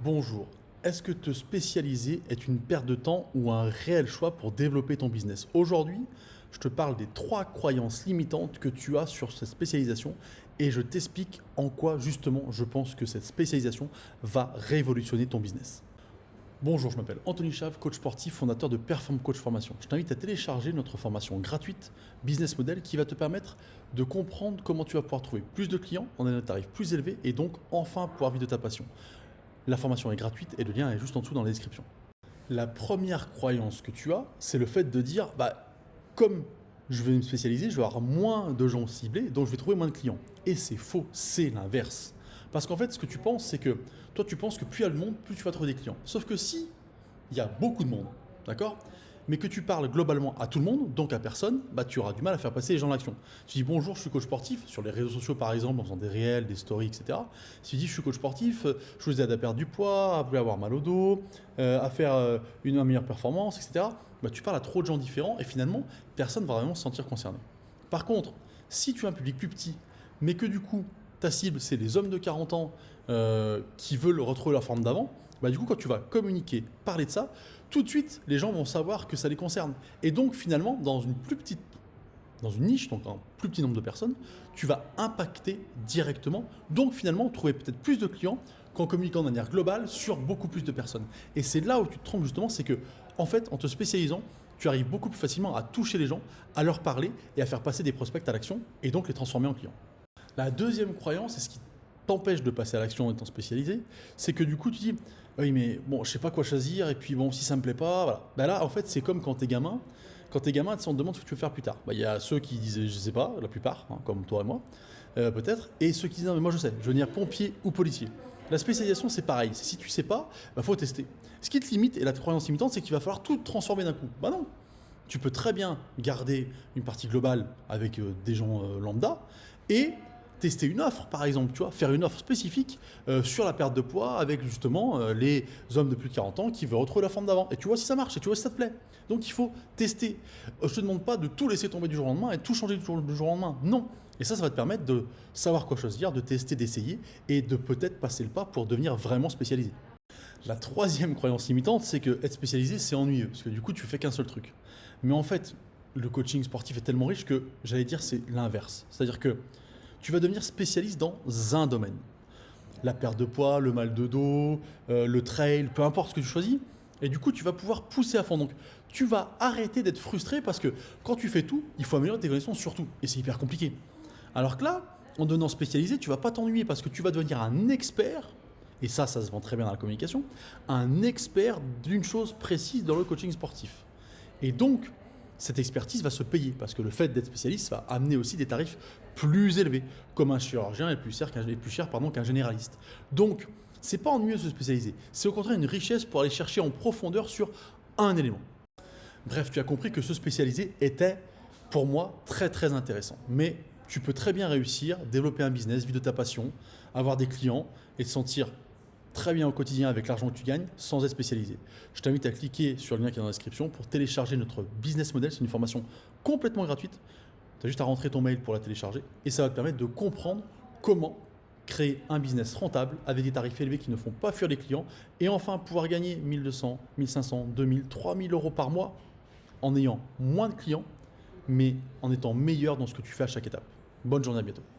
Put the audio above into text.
Bonjour. Est-ce que te spécialiser est une perte de temps ou un réel choix pour développer ton business? Aujourd'hui, je te parle des 3 croyances limitantes que tu as sur cette spécialisation et je t'explique en quoi justement je pense que cette spécialisation va révolutionner ton business. Bonjour, je m'appelle Anthony Chave, coach sportif, fondateur de Perform Coach Formation. Je t'invite à télécharger notre formation gratuite Business Model qui va te permettre de comprendre comment tu vas pouvoir trouver plus de clients en un tarif plus élevé et donc enfin pouvoir vivre de ta passion. La formation est gratuite et le lien est juste en dessous dans la description. La première croyance que tu as, c'est le fait de dire comme je vais me spécialiser, je vais avoir moins de gens ciblés, donc je vais trouver moins de clients. Et c'est faux, c'est l'inverse. Parce qu'en fait, ce que tu penses, c'est que toi, tu penses que plus il y a de monde, plus tu vas trouver des clients. Sauf que si il y a beaucoup de monde, d'accord, mais que tu parles globalement à tout le monde, donc à personne, tu auras du mal à faire passer les gens à l'action. Tu dis bonjour, je suis coach sportif, sur les réseaux sociaux par exemple, en faisant des réels, des stories, etc. Si tu dis je suis coach sportif, je vous aide à perdre du poids, à plus avoir mal au dos, à faire une meilleure performance, etc. Tu parles à trop de gens différents et finalement, personne ne va vraiment se sentir concerné. Par contre, si tu as un public plus petit, mais que du coup, ta cible, c'est les hommes de 40 ans qui veulent retrouver leur forme d'avant, du coup, quand tu vas communiquer, parler de ça, tout de suite, les gens vont savoir que ça les concerne. Et donc, finalement, dans une niche, donc un plus petit nombre de personnes, tu vas impacter directement. Donc, finalement, trouver peut-être plus de clients qu'en communiquant de manière globale sur beaucoup plus de personnes. Et c'est là où tu te trompes justement, c'est que, en fait, en te spécialisant, tu arrives beaucoup plus facilement à toucher les gens, à leur parler et à faire passer des prospects à l'action et donc les transformer en clients. La deuxième croyance, et ce qui t'empêche de passer à l'action en étant spécialisé, c'est que du coup tu dis oui mais bon je sais pas quoi choisir et puis bon si ça me plaît pas voilà. Là en fait c'est comme quand t'es gamin, on te demande ce que tu veux faire plus tard. Il y a ceux qui disent je sais pas, la plupart, comme toi et moi peut-être, et ceux qui disent non mais moi je sais, je veux devenir pompier ou policier. La spécialisation c'est pareil, si tu sais pas, faut tester. Ce qui te limite et la croyance limitante c'est qu'il va falloir tout transformer d'un coup. Non, tu peux très bien garder une partie globale avec des gens lambda et tester une offre, par exemple, tu vois, faire une offre spécifique sur la perte de poids avec justement les hommes de plus de 40 ans qui veulent retrouver la forme d'avant. Et tu vois si ça marche, et tu vois si ça te plaît. Donc il faut tester. Je ne te demande pas de tout laisser tomber du jour au lendemain et tout changer du jour au lendemain. Non. Et ça va te permettre de savoir quoi choisir, de tester, d'essayer et de peut-être passer le pas pour devenir vraiment spécialisé. La troisième croyance limitante, c'est que être spécialisé, c'est ennuyeux, parce que du coup, tu fais qu'un seul truc. Mais en fait, le coaching sportif est tellement riche que j'allais dire c'est l'inverse. C'est-à-dire que tu vas devenir spécialiste dans un domaine. La perte de poids, le mal de dos, le trail, peu importe ce que tu choisis. Et du coup, tu vas pouvoir pousser à fond. Donc, tu vas arrêter d'être frustré parce que quand tu fais tout, il faut améliorer tes connaissances sur tout. Et c'est hyper compliqué. Alors que là, en devenant spécialisé, tu vas pas t'ennuyer parce que tu vas devenir un expert, et ça se vend très bien dans la communication, un expert d'une chose précise dans le coaching sportif. Et donc, cette expertise va se payer parce que le fait d'être spécialiste va amener aussi des tarifs plus élevés, comme un chirurgien est plus cher qu'un généraliste. Donc, c'est pas ennuyeux de se spécialiser, c'est au contraire une richesse pour aller chercher en profondeur sur un élément. Bref, tu as compris que se spécialiser était, pour moi, très très intéressant. Mais tu peux très bien réussir, développer un business, vivre de ta passion, avoir des clients et te sentir très bien au quotidien avec l'argent que tu gagnes sans être spécialisé. Je t'invite à cliquer sur le lien qui est dans la description pour télécharger notre business model. C'est une formation complètement gratuite. Tu as juste à rentrer ton mail pour la télécharger et ça va te permettre de comprendre comment créer un business rentable avec des tarifs élevés qui ne font pas fuir les clients et enfin pouvoir gagner 1200, 1500, 2000, 3000 euros par mois en ayant moins de clients mais en étant meilleur dans ce que tu fais à chaque étape. Bonne journée, à bientôt.